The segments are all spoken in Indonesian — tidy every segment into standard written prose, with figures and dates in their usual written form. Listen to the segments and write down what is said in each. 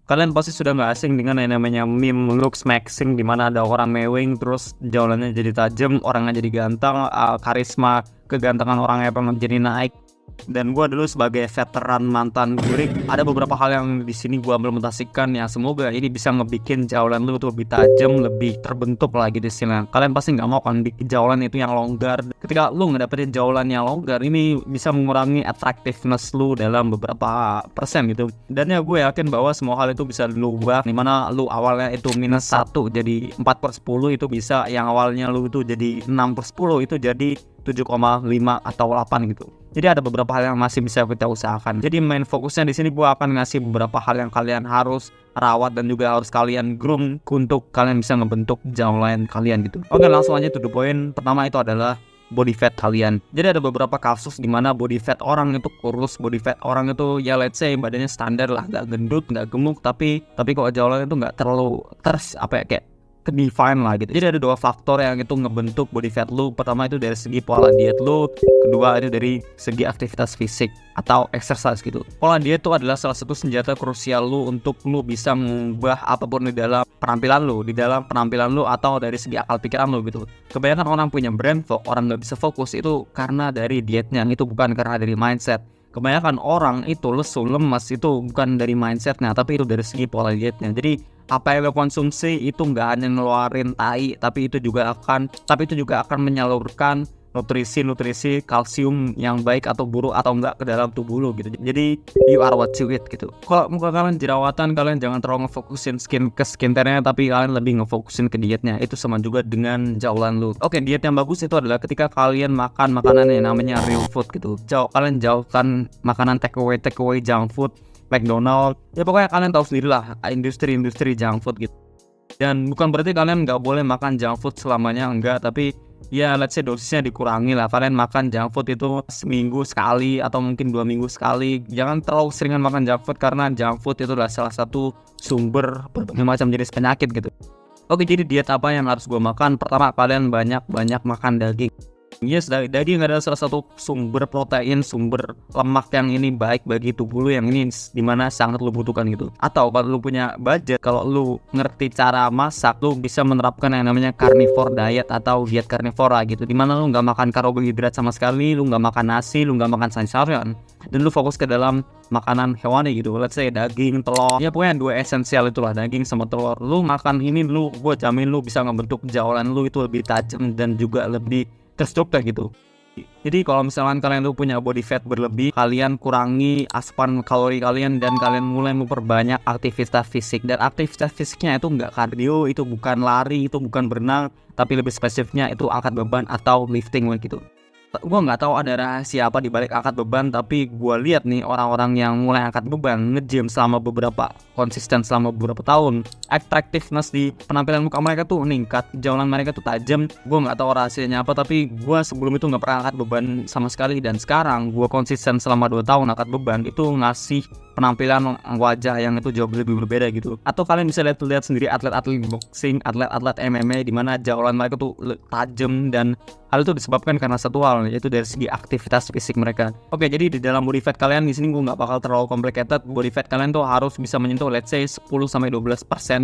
Kalian pasti sudah nggak asing dengan yang namanya meme looks maxing, di mana ada orang mewing terus jaulannya jadi tajam, orangnya jadi ganteng, karisma kegantengan orangnya pengen jadi naik. Dan gue dulu sebagai veteran mantan gurik, ada beberapa hal yang di sini gue implementasikan yang semoga ini bisa ngebikin jaulan lu tuh lebih tajam, lebih terbentuk lagi di sini. Kalian pasti nggak mau kan bikin jaulan itu yang longgar. Ketika lu ngedapetin jaulan yang longgar, ini bisa mengurangi attractiveness lu dalam beberapa persen gitu. Dan ya gue yakin bahwa semua hal itu bisa lu ubah, dimana lu awalnya itu -1 jadi 4/10 itu bisa, yang awalnya lu itu jadi 6/10 itu jadi 7,5 atau 8 gitu. Jadi ada beberapa hal yang masih bisa kita usahakan. Jadi main fokusnya di sini gue akan ngasih beberapa hal yang kalian harus rawat dan juga harus kalian groom untuk kalian bisa ngebentuk jawline kalian gitu. Oke, langsung aja to the point. Pertama itu adalah body fat kalian. Jadi ada beberapa kasus di mana body fat orang itu kurus, body fat orang itu ya let's say badannya standar lah, nggak gendut, nggak gemuk, tapi kok jawline itu nggak terlalu kayak define lah gitu. Jadi ada dua faktor yang itu ngebentuk body fat lu. Pertama itu dari segi pola diet lu, kedua itu dari segi aktivitas fisik atau exercise gitu. Pola diet itu adalah salah satu senjata krusial lu untuk lu bisa mengubah apapun di dalam penampilan lu atau dari segi akal pikiran lu gitu. Kebanyakan orang punya brain fog, orang nggak bisa fokus itu karena dari dietnya, itu bukan karena dari mindset. Kebanyakan orang itu lesu, lemas itu bukan dari mindsetnya, tapi itu dari segi pola dietnya. Jadi apa yang lo konsumsi itu nggak hanya ngeluarin tai, tapi itu juga akan menyalurkan nutrisi kalsium yang baik atau buruk atau enggak ke dalam tubuh lo gitu. Jadi you are what you eat gitu. Kalau muka kalian jerawatan, kalian jangan terlalu ngefokusin skincare-nya, tapi kalian lebih ngefokusin ke dietnya. Itu sama juga dengan jaulan lu. Oke, diet yang bagus itu adalah ketika kalian makan makanan yang namanya real food gitu. Kalian jauhkan makanan take away junk food, McDonald, ya pokoknya kalian tahu sendiri lah industri junk food gitu. Dan bukan berarti kalian nggak boleh makan junk food selamanya, enggak, tapi ya let's say dosisnya dikurangi lah. Kalian makan junk food itu seminggu sekali atau mungkin 2 minggu sekali. Jangan terlalu seringan makan junk food, karena junk food itu adalah salah satu sumber berbagai macam jenis penyakit gitu. Oke, jadi diet apa yang harus gue makan? Pertama, kalian banyak makan daging. Yes, daging adalah salah satu sumber protein, sumber lemak yang ini baik bagi tubuh lu, yang ini dimana sangat lu butuhkan gitu. Atau kalau lu punya budget, kalau lu ngerti cara masak, lu bisa menerapkan yang namanya carnivore diet atau diet karnivora gitu, dimana lu nggak makan karbohidrat sama sekali, lu nggak makan nasi, lu nggak makan sayur-sayuran, dan lu fokus ke dalam makanan hewani gitu. Let's say daging, telur, ya pokoknya dua esensial itulah, daging sama telur. Lu makan ini, gue jamin lu bisa ngebentuk jaulan lu itu lebih tajam dan juga lebih terstruktur gitu. Jadi kalau misalkan kalian tuh punya body fat berlebih, kalian kurangi asupan kalori kalian dan kalian mulai memperbanyak aktivitas fisik. Dan aktivitas fisiknya itu nggak kardio, itu bukan lari, itu bukan berenang, tapi lebih spesifiknya itu angkat beban atau lifting weight gitu. Gue nggak tahu ada rahasia apa di balik angkat beban, tapi gue lihat nih orang-orang yang mulai angkat beban, nge-gym selama konsisten selama beberapa tahun, attractiveness di penampilan muka mereka tuh meningkat, jaulan mereka tuh tajam. Gue nggak tahu rahasianya apa, tapi gue sebelum itu nggak pernah angkat beban sama sekali, dan sekarang gue konsisten selama 2 tahun angkat beban, itu ngasih penampilan wajah yang itu jauh lebih berbeda gitu. Atau kalian bisa lihat sendiri atlet-atlet boxing, atlet-atlet MMA, di mana jaulan mereka tuh tajam, dan hal itu disebabkan karena satu hal, yaitu dari segi aktivitas fisik mereka. Oke, jadi di dalam body fat kalian di sini gue nggak bakal terlalu complicated. Body fat kalian tuh harus bisa menyentuh let's say 10-12%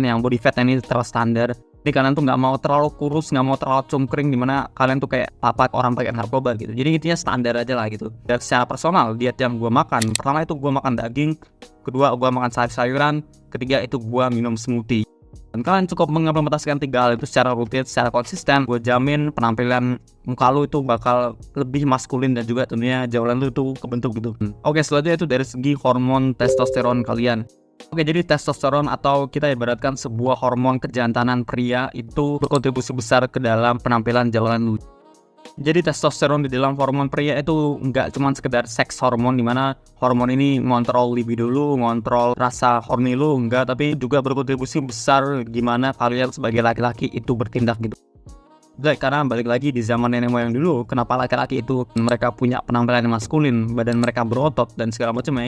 yang body fat ini terlalu standar. Jadi kalian tuh nggak mau terlalu kurus, nggak mau terlalu cungkring, dimana kalian tuh kayak orang pakai narkoba gitu. Jadi intinya standar aja lah gitu. Dan secara personal, diet yang gue makan, pertama itu gue makan daging, kedua gue makan sayur-sayuran, ketiga itu gue minum smoothie. Dan kalian cukup mengimplementasikan 3 hal itu secara rutin, secara konsisten, gue jamin penampilan muka lu itu bakal lebih maskulin dan juga tentunya jaulan lu itu kebentuk gitu. Oke, selanjutnya itu dari segi hormon testosteron kalian. Oke, jadi testosteron atau kita ibaratkan sebuah hormon kejantanan pria itu berkontribusi besar ke dalam penampilan jaulan lu. Jadi testosteron di dalam hormon pria itu nggak cuma sekedar seks hormon, dimana hormon ini ngontrol libido lu, ngontrol rasa horny lu, enggak, tapi juga berkontribusi besar gimana kalian sebagai laki-laki itu bertindak gitu. Karena balik lagi di zaman nenek moyang dulu, kenapa laki-laki itu mereka punya penampilan maskulin, badan mereka berotot dan segala macam,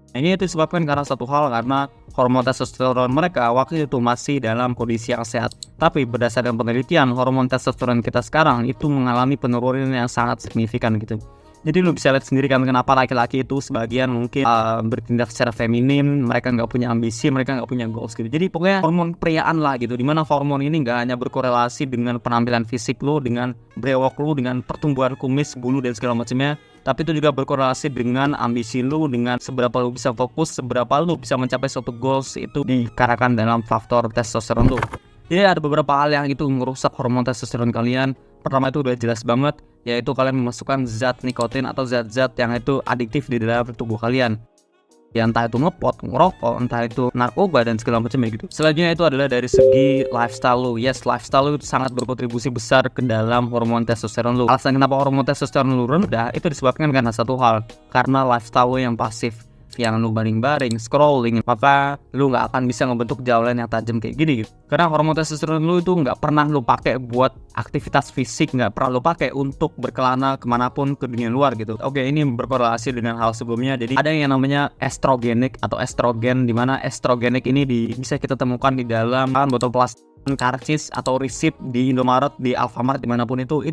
ini itu disebabkan karena satu hal, karena hormon testosteron mereka waktu itu masih dalam kondisi yang sehat. Tapi berdasarkan penelitian, hormon testosteron kita sekarang itu mengalami penurunan yang sangat signifikan gitu. Jadi lu bisa lihat sendiri kan kenapa laki-laki itu sebagian mungkin bertindak secara feminim, mereka nggak punya ambisi, mereka nggak punya goals gitu. Jadi pokoknya hormon priaan lah gitu, dimana hormon ini nggak hanya berkorelasi dengan penampilan fisik lu, dengan brewok lu, dengan pertumbuhan kumis, bulu dan segala macamnya, tapi itu juga berkorelasi dengan ambisi lu, dengan seberapa lu bisa fokus, seberapa lu bisa mencapai suatu goals itu dikarahkan dalam faktor testosteron lu. Jadi ada beberapa hal yang itu merusak hormon testosteron kalian. Pertama itu udah jelas banget, yaitu kalian memasukkan zat nikotin atau zat-zat yang itu adiktif di dalam tubuh kalian. Ya entah itu ngepot, ngerokok, entah itu narkoba dan segala macamnya gitu. Selanjutnya itu adalah dari segi lifestyle lu. Yes, lifestyle lu itu sangat berkontribusi besar ke dalam hormon testosteron lu. Alasan kenapa hormon testosteron lu rendah itu disebabkan karena satu hal, karena lifestyle lu yang pasif, yang lu baring-baring, scrolling, maka lu nggak akan bisa ngebentuk jaulan yang tajam kayak gini gitu. Karena hormon testosteron lu itu nggak pernah lu pakai buat aktivitas fisik, nggak pernah lu pakai untuk berkelana kemanapun ke dunia luar gitu. Oke, ini berkorelasi dengan hal sebelumnya. Jadi ada yang namanya estrogenik atau estrogen, di mana estrogenik ini bisa kita temukan di dalam botol plastik, karcis atau resip di Indomaret, di Alfamart, dimanapun itu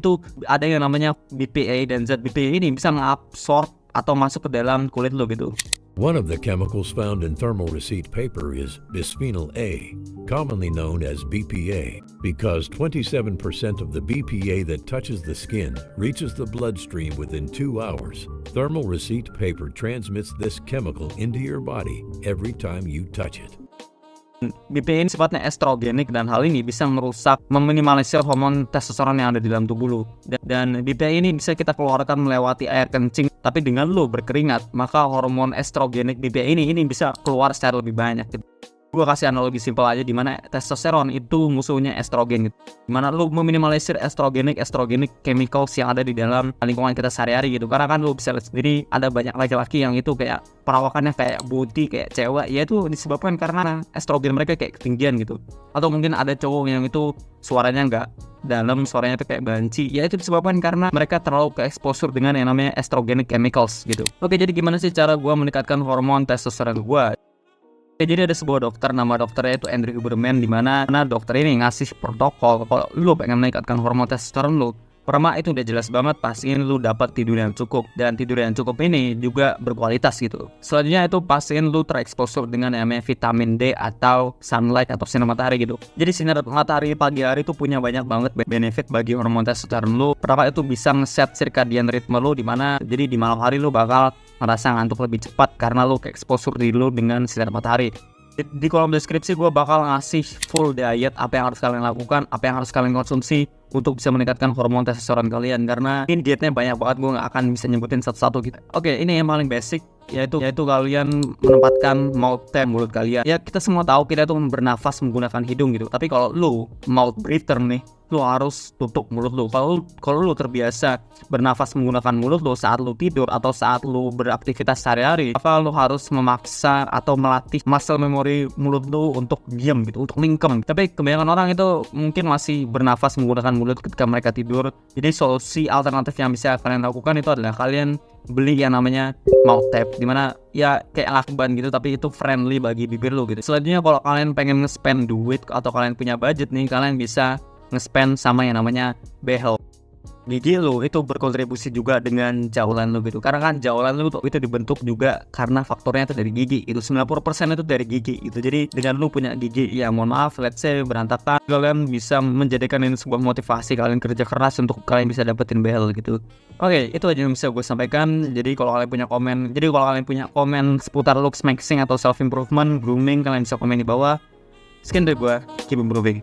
ada yang namanya BPA, dan zat BPA ini bisa ngabsorb atau masuk ke dalam kulit lo gitu. One of the chemicals found in thermal receipt paper is bisphenol A, commonly known as BPA, because 27% of the BPA that touches the skin reaches the bloodstream within 2 hours. Thermal receipt paper transmits this chemical into your body every time you touch it. BPA ini sifatnya estrogenik, dan hal ini bisa merusak, meminimalisir hormon testosteron yang ada di dalam tubuh lu. Dan BPA ini bisa kita keluarkan melewati air kencing, tapi dengan lu berkeringat, maka hormon estrogenik BPA ini bisa keluar secara lebih banyak gitu. Gue kasih analogi simpel aja, dimana testosteron itu musuhnya estrogen gitu. Dimana lu meminimalisir estrogenik chemicals yang ada di dalam lingkungan kita sehari-hari gitu. Karena kan lu bisa lihat sendiri, ada banyak laki-laki yang itu kayak perawakannya kayak body, kayak cewek, ya itu disebabkan karena estrogen mereka kayak ketinggian gitu. Atau mungkin ada cowok yang itu suaranya nggak dalam, suaranya itu kayak banci, ya itu disebabkan karena mereka terlalu ke exposure dengan yang namanya estrogenic chemicals gitu. Oke, jadi gimana sih cara gue meningkatkan hormon testosteron gue? Jadi ada sebuah dokter, nama dokternya itu Andrew Huberman, di mana dokter ini ngasih protokol kalau lu pengen meningkatkan hormon testosteron lu. Pertama itu udah jelas banget, pastiin lu dapat tidur yang cukup, dan tidur yang cukup ini juga berkualitas gitu. Selanjutnya itu pastiin lu tereksposur dengan namanya vitamin D atau sunlight atau sinar matahari gitu. Jadi sinar matahari pagi hari itu punya banyak banget benefit bagi hormon testosteron lu. Pertama itu bisa nge-set circadian ritme lu, dimana jadi di malam hari lu bakal ngerasa ngantuk lebih cepat karena lu ke-exposure diri lu dengan sinar matahari. Di kolom deskripsi gue bakal ngasih full diet apa yang harus kalian lakukan, apa yang harus kalian konsumsi untuk bisa meningkatkan hormon testosteron kalian, karena ini dietnya banyak banget, gue gak akan bisa nyebutin satu-satu gitu. Oke, ini yang paling basic, yaitu kalian menempatkan mouth tape mulut kalian. Ya kita semua tahu kita tuh bernafas menggunakan hidung gitu, tapi kalau lu mouth breather nih, lu harus tutup mulut lu. Kalau lu terbiasa bernafas menggunakan mulut lu saat lu tidur atau saat lu beraktivitas sehari-hari, maka lu harus memaksa atau melatih muscle memory mulut lu untuk diam gitu, untuk lingkem. Tapi kebanyakan orang itu mungkin masih bernafas menggunakan mulut ketika mereka tidur. Jadi solusi alternatif yang bisa kalian lakukan itu adalah kalian beli yang namanya mouth tape, dimana ya kayak lakban gitu, tapi itu friendly bagi bibir lu gitu. Selanjutnya kalau kalian pengen nge-spend duit atau kalian punya budget nih, kalian bisa nge-spend sama yang namanya behel. Gigi lu itu berkontribusi juga dengan jaulan lu gitu, karena kan jaulan lu itu dibentuk juga karena faktornya itu dari gigi, itu 90% itu dari gigi gitu. Jadi dengan lu punya gigi ya mohon maaf let's say berantakan, kalian bisa menjadikan ini sebuah motivasi kalian kerja keras untuk kalian bisa dapetin behel gitu. Oke, itu aja yang bisa gue sampaikan. Jadi kalau kalian punya komen seputar looks maxing atau self improvement, grooming, kalian bisa komen di bawah. Sekian dari gue, keep improving.